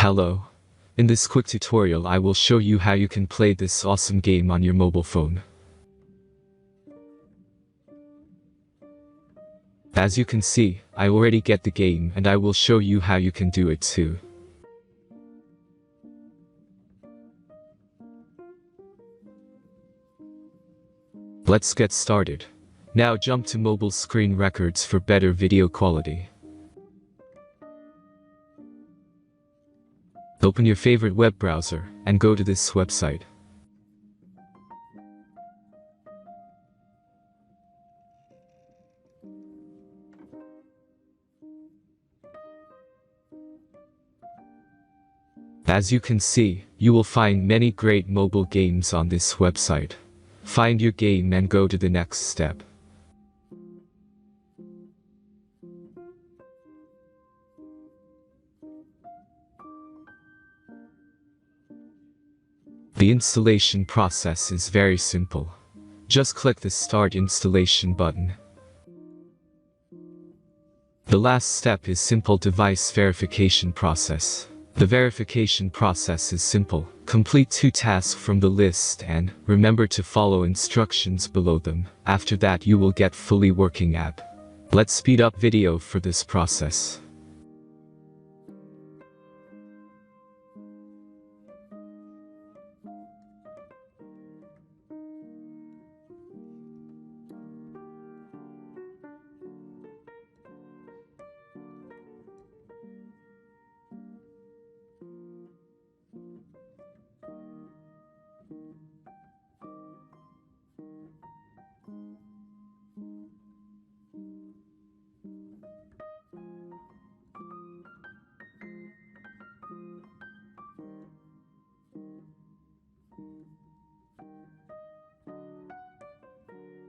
Hello. In this quick tutorial I will show you how you can play this awesome game on your mobile phone. As you can see, I already get the game and I will show you how you can do it too. Let's get started. Now jump to mobile screen records for better video quality. Open your favorite web browser and go to this website. As you can see, you will find many great mobile games on this website. Find your game and go to the next step. The installation process is very simple. Just click the Start Installation button. The last step is simple device verification process. The verification process is simple. Complete 2 tasks from the list and remember to follow instructions below them. After that you will get fully working app. Let's speed up video for this process.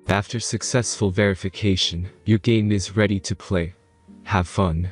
After successful verification, your game is ready to play. Have fun.